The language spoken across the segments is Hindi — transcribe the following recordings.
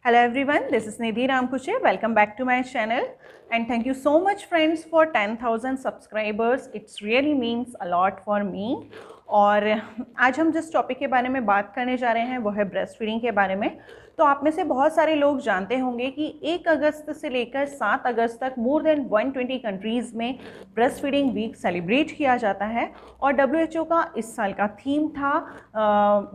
Hello everyone, this is Nidhi Ramkuche. Welcome back to my channel and thank you so much friends for 10,000 subscribers. It really means a lot for me. और आज हम जिस टॉपिक के बारे में बात करने जा रहे हैं वो है ब्रेस्ट फीडिंग के बारे में। तो आप में से बहुत सारे लोग जानते होंगे कि 1 अगस्त से लेकर 7 अगस्त तक मोर देन 120 कंट्रीज़ में ब्रेस्ट फीडिंग वीक सेलिब्रेट किया जाता है और WHO का इस साल का थीम था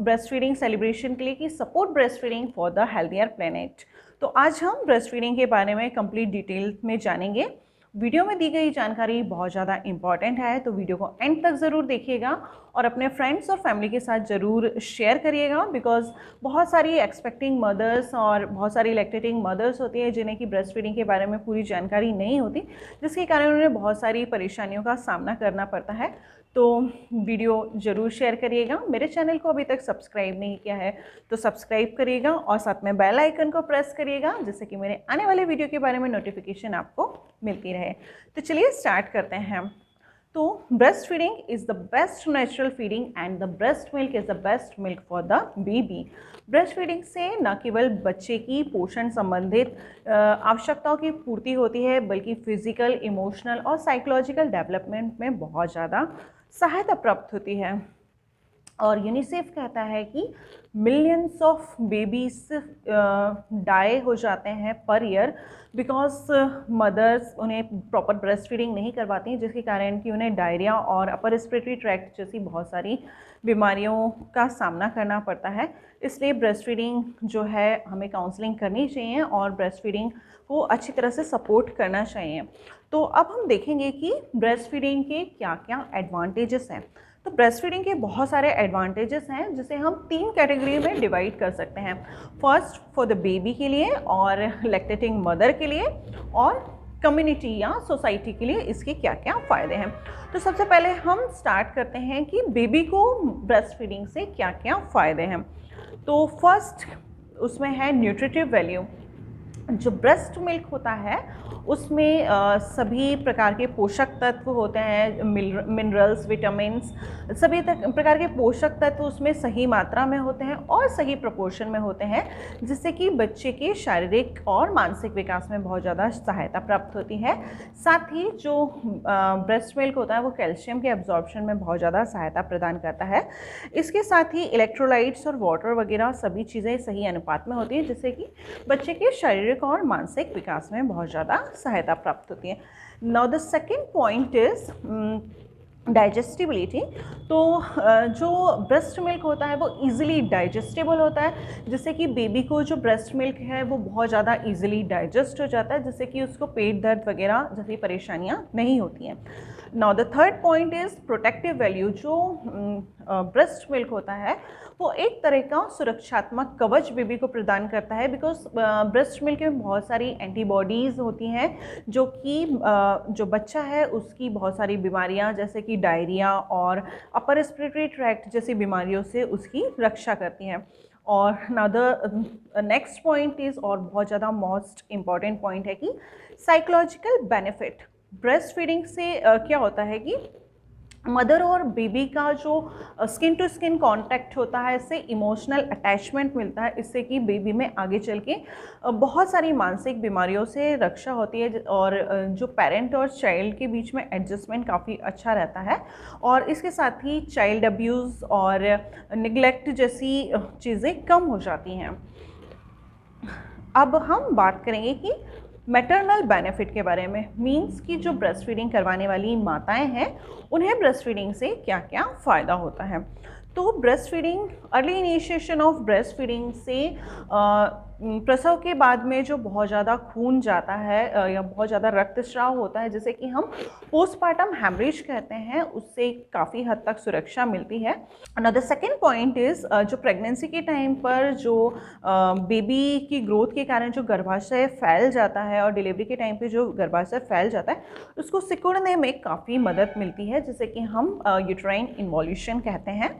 ब्रेस्ट फीडिंग सेलिब्रेशन के लिए कि support breast feeding for the healthier planet. तो आज हम ब्रेस्ट फीडिंग के बारे में कंप्लीट डिटेल में जानेंगे। वीडियो में दी गई जानकारी बहुत ज़्यादा इम्पॉर्टेंट है, तो वीडियो को एंड तक ज़रूर देखिएगा और अपने फ्रेंड्स और फैमिली के साथ ज़रूर शेयर करिएगा। बिकॉज बहुत सारी एक्सपेक्टिंग मदर्स और बहुत सारी लैक्टेटिंग मदर्स होती है जिन्हें कि ब्रेस्ट फीडिंग के बारे में पूरी जानकारी नहीं होती, जिसके कारण उन्हें बहुत सारी परेशानियों का सामना करना पड़ता है। तो वीडियो ज़रूर शेयर करिएगा। मेरे चैनल को अभी तक सब्सक्राइब नहीं किया है तो सब्सक्राइब करिएगा और साथ में बेल आइकन को प्रेस करिएगा जिससे कि मेरे आने वाले वीडियो के बारे में नोटिफिकेशन आपको मिलती रहे। तो चलिए स्टार्ट करते हैं। तो breast feeding is the best natural feeding and the breast milk is the best milk for the baby. Breast feeding से न केवल बच्चे की पोषण संबंधित आवश्यकताओं की पूर्ति होती है बल्कि फिजिकल, इमोशनल और साइकोलॉजिकल डेवलपमेंट में बहुत ज़्यादा सहायता प्राप्त होती है। और यूनिसेफ कहता है कि मिलियंस ऑफ बेबीज डाई हो जाते हैं पर ईयर बिकॉज मदर्स उन्हें प्रॉपर ब्रेस्ट फीडिंग नहीं करवाती हैं, जिसके कारण कि उन्हें डायरिया और अपर रेस्पिरेटरी ट्रैक्ट जैसी बहुत सारी बीमारियों का सामना करना पड़ता है। इसलिए ब्रेस्ट फीडिंग जो है हमें काउंसलिंग करनी चाहिए और ब्रेस्ट फीडिंग को अच्छी तरह से सपोर्ट करना चाहिए। तो अब हम देखेंगे कि ब्रेस्ट फीडिंग के क्या क्या एडवांटेजेस हैं। तो ब्रेस्ट फीडिंग के बहुत सारे एडवांटेजेस हैं जिसे हम 3 कैटेगरी में डिवाइड कर सकते हैं। फर्स्ट फॉर द बेबी के लिए और लैक्टेटिंग मदर के लिए और कम्युनिटी या सोसाइटी के लिए इसके क्या क्या फ़ायदे हैं। तो सबसे पहले हम स्टार्ट करते हैं कि बेबी को ब्रेस्ट फीडिंग से क्या क्या फ़ायदे हैं। तो फर्स्ट उसमें है न्यूट्रिटिव वैल्यू। जो ब्रेस्ट मिल्क होता है उसमें सभी प्रकार के पोषक तत्व होते हैं, मिनरल्स, विटामिन्स, सभी प्रकार के पोषक तत्व उसमें सही मात्रा में होते हैं और सही प्रोपोर्शन में होते हैं, जिससे कि बच्चे के शारीरिक और मानसिक विकास में बहुत ज़्यादा सहायता प्राप्त होती है। साथ ही जो ब्रेस्ट मिल्क होता है वो कैल्शियम के एब्जॉर्प्शन में बहुत ज़्यादा सहायता प्रदान करता है। इसके साथ ही इलेक्ट्रोलाइट्स और वाटर वगैरह सभी चीज़ें सही अनुपात में होती हैं, जिससे कि बच्चे के शारीरिक और मानसिक विकास में बहुत ज़्यादा सहायता प्राप्त होती है। Now the second point is digestibility. तो जो ब्रेस्ट मिल्क होता है वो इजीली डाइजेस्टेबल होता है, जिससे कि बेबी को जो ब्रेस्ट मिल्क है वो बहुत ज़्यादा इजीली डाइजेस्ट हो जाता है, जिससे कि उसको पेट दर्द वगैरह जैसी परेशानियाँ नहीं होती हैं। Now the third point is protective value. जो ब्रेस्ट मिल्क होता है वो एक तरह का सुरक्षात्मक कवच बेबी को प्रदान करता है, बिकॉज ब्रेस्ट मिल्क में बहुत सारी एंटीबॉडीज़ होती हैं जो कि जो बच्चा है उसकी बहुत सारी बीमारियां जैसे कि डायरिया और अपर रेस्पिरेटरी ट्रैक्ट जैसी बीमारियों से उसकी रक्षा करती हैं। और now the next point is और बहुत ज़्यादा मोस्ट इम्पॉर्टेंट पॉइंट है कि साइकोलॉजिकल बेनिफिट। ब्रेस्ट फीडिंग से क्या होता है कि मदर और बेबी का जो स्किन टू स्किन कांटेक्ट होता है, इससे इमोशनल अटैचमेंट मिलता है, इससे कि बेबी में आगे चल के बहुत सारी मानसिक बीमारियों से रक्षा होती है और जो पेरेंट और चाइल्ड के बीच में एडजस्टमेंट काफ़ी अच्छा रहता है। और इसके साथ ही चाइल्ड अब्यूज़ और निगलेक्ट जैसी चीज़ें कम हो जाती हैं। अब हम बात करेंगे कि मैटरनल बेनिफिट के बारे में। मींस कि जो ब्रेस्ट फीडिंग करवाने वाली माताएं हैं उन्हें ब्रेस्ट फीडिंग से क्या क्या फ़ायदा होता है। तो breast feeding, early initiation of breast feeding से प्रसव के बाद में जो बहुत ज़्यादा खून जाता है या बहुत ज़्यादा रक्तस्राव होता है, जिसे कि हम पोस्टपार्टम हैमरेज कहते हैं, उससे काफ़ी हद तक सुरक्षा मिलती है। अनदर सेकेंड पॉइंट इज़ जो प्रेगनेंसी के टाइम पर जो बेबी की ग्रोथ के कारण जो गर्भाशय फैल जाता है और डिलीवरी के टाइम पे जो गर्भाशय फैल जाता है उसको सिकुड़ने में काफ़ी मदद मिलती है, जिसे कि हम यूट्राइन इन्वॉल्यूशन कहते हैं।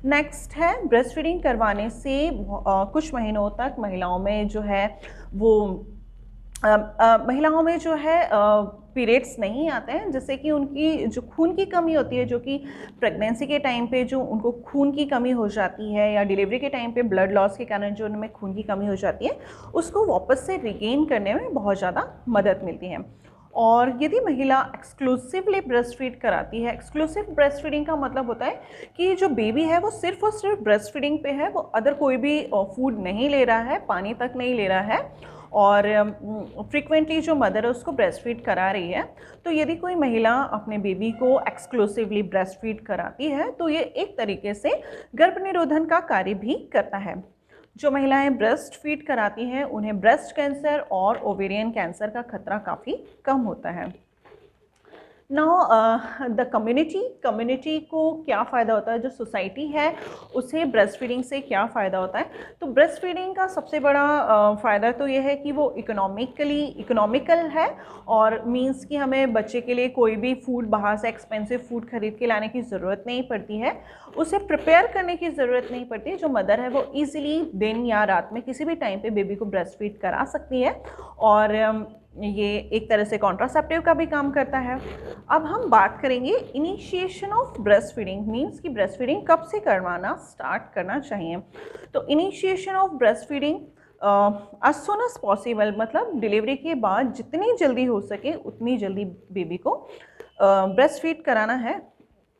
नेक्स्ट है ब्रेस्ट फीडिंग करवाने से कुछ महीनों तक महिलाओं में जो है वो पीरियड्स नहीं आते हैं, जिससे कि उनकी जो खून की कमी होती है, जो कि प्रेगनेंसी के टाइम पे जो उनको खून की कमी हो जाती है या डिलीवरी के टाइम पे ब्लड लॉस के कारण जो उनमें खून की कमी हो जाती है, उसको वापस से रिगेन करने में बहुत ज़्यादा मदद मिलती है। और यदि महिला एक्सक्लूसिवली ब्रेस्ट फीड कराती है, एक्सक्लूसिव ब्रेस्ट फीडिंग का मतलब होता है कि जो बेबी है वो सिर्फ और सिर्फ ब्रेस्ट फीडिंग पे है, वो अदर कोई भी फूड नहीं ले रहा है, पानी तक नहीं ले रहा है, और फ्रीक्वेंटली जो मदर है उसको ब्रेस्ट फीड करा रही है। तो यदि कोई महिला अपने बेबी को एक्सक्लूसिवली ब्रेस्ट फीड कराती है तो ये एक तरीके से गर्भ निरोधन का कार्य भी करता है। जो महिलाएं ब्रेस्ट फीड कराती हैं उन्हें ब्रेस्ट कैंसर और ओवेरियन कैंसर का खतरा काफ़ी कम होता है। नाउ द कम्युनिटी को क्या फ़ायदा होता है, जो सोसाइटी है उसे ब्रेस्ट फीडिंग से क्या फ़ायदा होता है। तो ब्रेस्ट फीडिंग का सबसे बड़ा फ़ायदा तो ये है कि वो इकोनॉमिकल है, और मींस कि हमें बच्चे के लिए कोई भी फूड बाहर से एक्सपेंसिव फूड खरीद के लाने की ज़रूरत नहीं पड़ती है, उसे प्रिपेयर करने की ज़रूरत नहीं पड़ती। जो मदर है वो ईज़िली दिन या रात में किसी भी टाइम पे बेबी को ब्रेस्ट फीड करा सकती है, और ये एक तरह से कॉन्ट्रासेप्टिव का भी काम करता है। अब हम बात करेंगे initiation of breast feeding, means कि ब्रेस्ट फीडिंग कब से करवाना स्टार्ट करना चाहिए। तो initiation of breast feeding as soon as possible, मतलब डिलीवरी के बाद जितनी जल्दी हो सके उतनी जल्दी बेबी को ब्रेस्ट फीड कराना है।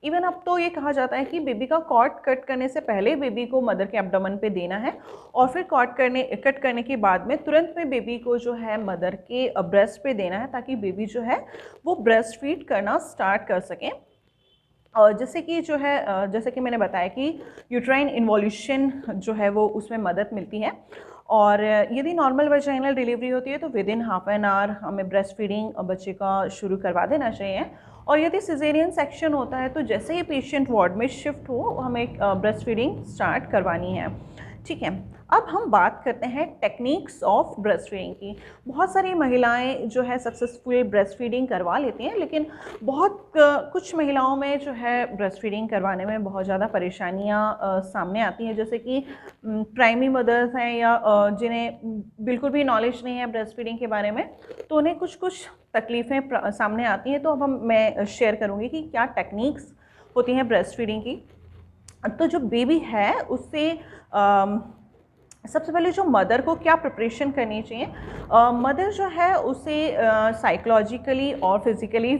इवन अब तो ये कहा जाता है कि बेबी का कॉर्ड कट करने से पहले बेबी को मदर के एब्डोमेन पे देना है, और फिर कट करने के बाद में तुरंत में बेबी को जो है मदर के ब्रेस्ट पे देना है, ताकि बेबी जो है वो ब्रेस्ट फीड करना स्टार्ट कर सकें। और जैसे कि जो है जैसे कि मैंने बताया कि यूट्राइन इन्वोल्यूशन जो है वो उसमें मदद मिलती है, और यदि नॉर्मल वजाइनल डिलीवरी होती है तो with in half an hour हमें ब्रेस्ट फीडिंग बच्चे का शुरू करवा देना चाहिए। और यदि सिजेरियन सेक्शन होता है तो जैसे ही पेशेंट वार्ड में शिफ्ट हो हमें ब्रेस्ट फीडिंग स्टार्ट करवानी है। ठीक है, अब हम बात करते हैं टेक्निक्स ऑफ ब्रेस्ट फीडिंग की। बहुत सारी महिलाएं जो है सक्सेसफुल ब्रेस्ट फीडिंग करवा लेती हैं, लेकिन कुछ महिलाओं में जो है ब्रेस्ट फीडिंग करवाने में बहुत ज़्यादा परेशानियां सामने आती हैं, जैसे कि प्राइमरी मदर्स हैं या जिन्हें बिल्कुल भी नॉलेज नहीं है ब्रेस्ट फीडिंग के बारे में, तो उन्हें कुछ तकलीफ़ें सामने आती हैं। तो अब मैं शेयर करूँगी कि क्या टेक्निक्स होती हैं ब्रेस्ट फीडिंग की। तो जो बेबी है उससे सबसे पहले जो मदर को क्या प्रिपरेशन करनी चाहिए, मदर जो है उसे साइकोलॉजिकली और फिज़िकली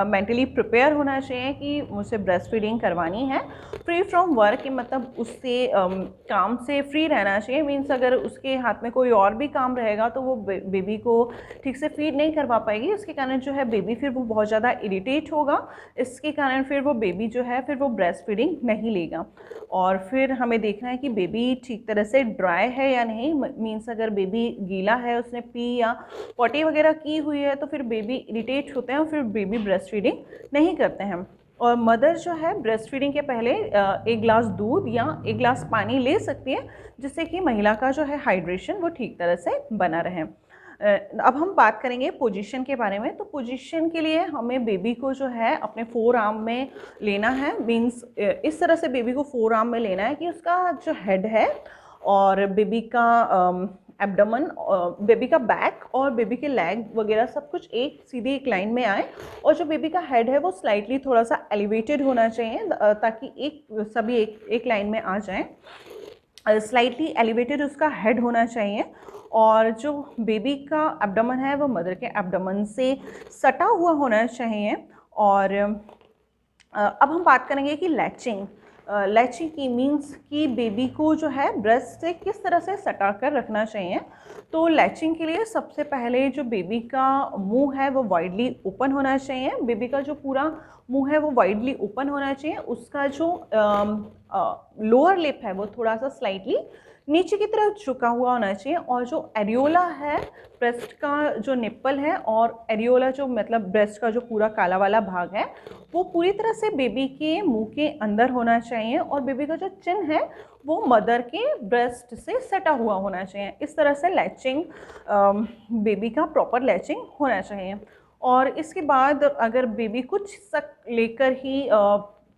मेंटली प्रिपेयर होना चाहिए कि मुझे ब्रेस्ट फीडिंग करवानी है। फ्री फ्रॉम वर्क, मतलब उससे काम से फ्री रहना चाहिए। मीन्स अगर उसके हाथ में कोई और भी काम रहेगा तो वो बेबी को ठीक से फीड नहीं करवा पाएगी। इसके कारण जो है बेबी फिर वो बहुत ज़्यादा इरिटेट होगा, इसके कारण फिर वो बेबी जो है फिर वो ब्रेस्ट फीडिंग नहीं लेगा। और फिर हमें देखना है कि बेबी ठीक तरह से ड्राई है या नहीं, मीन्स अगर बेबी गीला है, उसने पी या पॉटी वगैरह की हुई है, तो फिर बेबी इरिटेट होते हैं और फिर बेबी ब्रेस्ट फीडिंग नहीं करते हैं। और मदर जो है ब्रेस्ट फीडिंग के पहले एक गिलास दूध या एक गिलास पानी ले सकती है, जिससे कि महिला का जो है हाइड्रेशन वो ठीक तरह से बना रहे। अब हम बात करेंगे पोजीशन के बारे में। तो पोजीशन के लिए हमें बेबी को जो है अपने फोर आर्म में लेना है। मीन्स इस तरह से बेबी को फोर आर्म में लेना है कि उसका जो हेड है और बेबी का एब्डोमेन, बेबी का बैक और बेबी के लेग वगैरह सब कुछ एक सीधी एक लाइन में आए, और जो बेबी का हेड है वो स्लाइटली थोड़ा सा एलिवेटेड होना चाहिए, ताकि सभी एक लाइन में आ जाएं। स्लाइटली एलिवेटेड उसका हेड होना चाहिए, और जो बेबी का एब्डोमेन है वो मदर के एब्डोमेन से सटा हुआ होना चाहिए। और अब हम बात करेंगे कि लैचिंग की मीन्स कि बेबी को जो है ब्रेस्ट से किस तरह से सटा कर रखना चाहिए। तो लैचिंग के लिए सबसे पहले जो बेबी का मुंह है वो वाइडली ओपन होना चाहिए। बेबी का जो पूरा मुंह है वो वाइडली ओपन होना चाहिए। उसका जो लोअर लिप है वो थोड़ा सा स्लाइटली नीचे की तरफ झुका हुआ होना चाहिए, और जो एरियोला है ब्रेस्ट का जो निप्पल है और एरियोला जो मतलब ब्रेस्ट का जो पूरा काला वाला भाग है वो पूरी तरह से बेबी के मुंह के अंदर होना चाहिए, और बेबी का जो चिन है वो मदर के ब्रेस्ट से सटा हुआ होना चाहिए। इस तरह से लैचिंग बेबी का प्रॉपर लैचिंग होना चाहिए। और इसके बाद अगर बेबी कुछ सक लेकर ही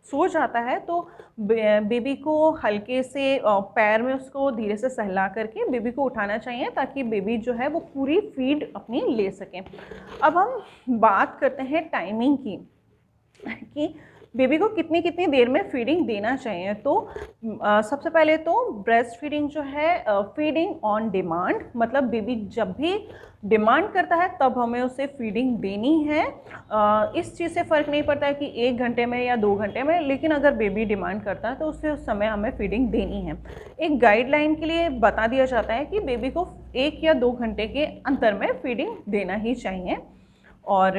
सो जाता है तो बेबी को हल्के से पैर में उसको धीरे से सहला करके बेबी को उठाना चाहिए, ताकि बेबी जो है वो पूरी फीड अपनी ले सके। अब हम बात करते हैं टाइमिंग की, कि बेबी को कितनी कितनी देर में फीडिंग देना चाहिए। तो सबसे पहले तो ब्रेस्ट फीडिंग जो है फीडिंग ऑन डिमांड, मतलब बेबी जब भी डिमांड करता है तब हमें उसे फीडिंग देनी है। इस चीज़ से फ़र्क नहीं पड़ता है कि 1 घंटे में या 2 घंटे में, लेकिन अगर बेबी डिमांड करता है तो उसे उस समय हमें फीडिंग देनी है। एक गाइडलाइन के लिए बता दिया जाता है कि बेबी को 1 या 2 घंटे के अंतर में फीडिंग देना ही चाहिए। और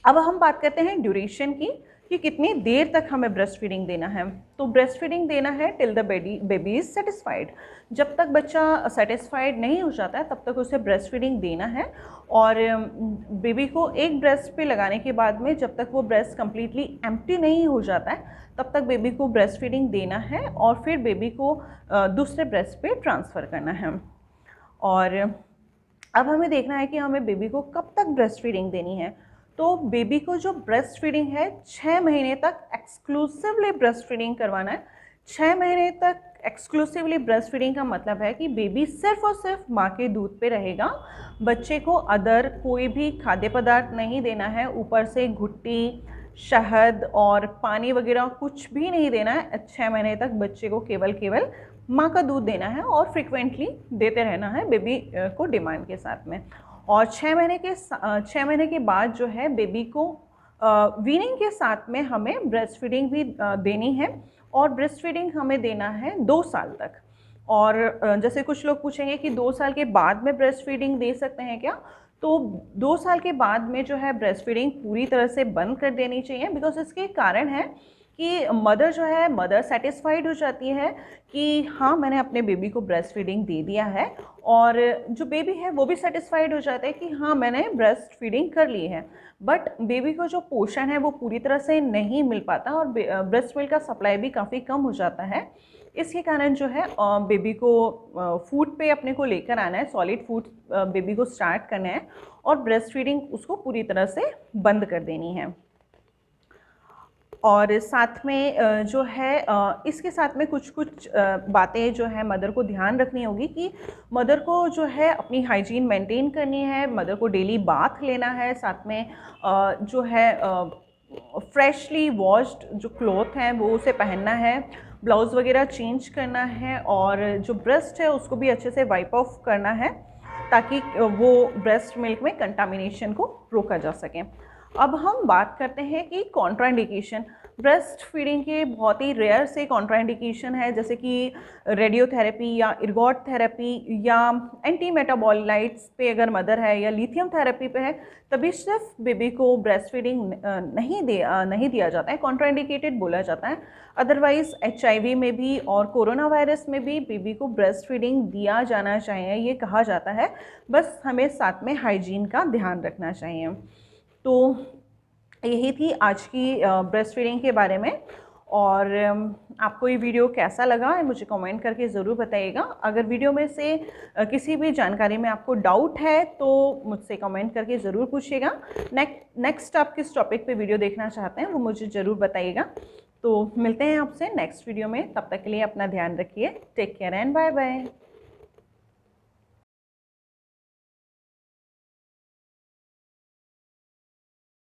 अब हम बात करते हैं ड्यूरेशन की, कि कितनी देर तक हमें ब्रेस्ट फीडिंग देना है। तो ब्रेस्ट फीडिंग देना है till the baby is satisfied. जब तक बच्चा सेटिस्फाइड नहीं हो जाता है तब तक उसे ब्रेस्ट फीडिंग देना है। और बेबी को एक ब्रेस्ट पे लगाने के बाद में जब तक वो ब्रेस्ट कम्प्लीटली एम्प्टी नहीं हो जाता है तब तक बेबी को ब्रेस्ट फीडिंग देना है, और फिर बेबी को दूसरे ब्रेस्ट पे ट्रांसफ़र करना है। और अब हमें देखना है कि हमें बेबी को कब तक ब्रेस्ट फीडिंग देनी है। तो बेबी को जो ब्रेस्ट फीडिंग है 6 महीने तक एक्सक्लूसिवली ब्रेस्ट फीडिंग करवाना है। 6 महीने तक एक्सक्लूसिवली ब्रेस्ट फीडिंग का मतलब है कि बेबी सिर्फ और सिर्फ माँ के दूध पे रहेगा। बच्चे को अदर कोई भी खाद्य पदार्थ नहीं देना है, ऊपर से घुट्टी, शहद और पानी वगैरह कुछ भी नहीं देना है। 6 महीने तक बच्चे को केवल माँ का दूध देना है और फ्रिक्वेंटली देते रहना है बेबी को डिमांड के साथ में। और 6 महीने के बाद जो है बेबी को वीनिंग के साथ में हमें ब्रेस्ट फीडिंग भी देनी है, और ब्रेस्ट फीडिंग हमें देना है 2 साल तक। और जैसे कुछ लोग पूछेंगे कि 2 साल के बाद में ब्रेस्ट फीडिंग दे सकते हैं क्या? तो 2 साल के बाद में जो है ब्रेस्ट फीडिंग पूरी तरह से बंद कर देनी चाहिए, बिकॉज इसके कारण है कि मदर सेटिस्फाइड हो जाती है कि हाँ मैंने अपने बेबी को ब्रेस्ट फीडिंग दे दिया है, और जो बेबी है वो भी सेटिस्फाइड हो जाता है कि हाँ मैंने ब्रेस्ट फीडिंग कर ली है। बट बेबी को जो पोषण है वो पूरी तरह से नहीं मिल पाता, और ब्रेस्ट मिल्क का सप्लाई भी काफ़ी कम हो जाता है। इसके कारण जो है बेबी को फूड पे अपने को लेकर आना है, सॉलिड फूड बेबी को स्टार्ट करना है, और ब्रेस्ट फीडिंग उसको पूरी तरह से बंद कर देनी है। और साथ में जो है इसके साथ में कुछ बातें जो है मदर को ध्यान रखनी होगी, कि मदर को जो है अपनी हाइजीन मेंटेन करनी है, मदर को डेली बाथ लेना है, साथ में जो है फ्रेशली वॉश्ड जो क्लॉथ हैं वो उसे पहनना है, ब्लाउज़ वगैरह चेंज करना है, और जो ब्रेस्ट है उसको भी अच्छे से वाइप ऑफ करना है, ताकि वो ब्रेस्ट मिल्क में कंटामिनेशन को रोका जा सके। अब हम बात करते हैं कि कॉन्ट्राइंडिकेशन। ब्रेस्ट फीडिंग के बहुत ही रेयर से कॉन्ट्राइंडिकेशन है, जैसे कि रेडियोथेरेपी या इर्गॉट थेरेपी या एंटी मेटाबोलाइट्स पे अगर मदर है, या लिथियम थेरेपी पे है, तभी सिर्फ बेबी को ब्रेस्ट फीडिंग नहीं दिया जाता है, कॉन्ट्राइंडिकेटेड बोला जाता है। अदरवाइज़ HIV में भी और कोरोना वायरस में भी बेबी को ब्रेस्ट फीडिंग दिया जाना चाहिए, ये कहा जाता है। बस हमें साथ में हाइजीन का ध्यान रखना चाहिए। तो यही थी आज की ब्रेस्ट फीडिंग के बारे में। और आपको ये वीडियो कैसा लगा मुझे कमेंट करके ज़रूर बताइएगा। अगर वीडियो में से किसी भी जानकारी में आपको डाउट है तो मुझसे कमेंट करके ज़रूर पूछिएगा। नेक्स्ट आप किस टॉपिक पे वीडियो देखना चाहते हैं वो मुझे ज़रूर बताइएगा। तो मिलते हैं आपसे नेक्स्ट वीडियो में, तब तक के लिए अपना ध्यान रखिए। Take care and bye bye.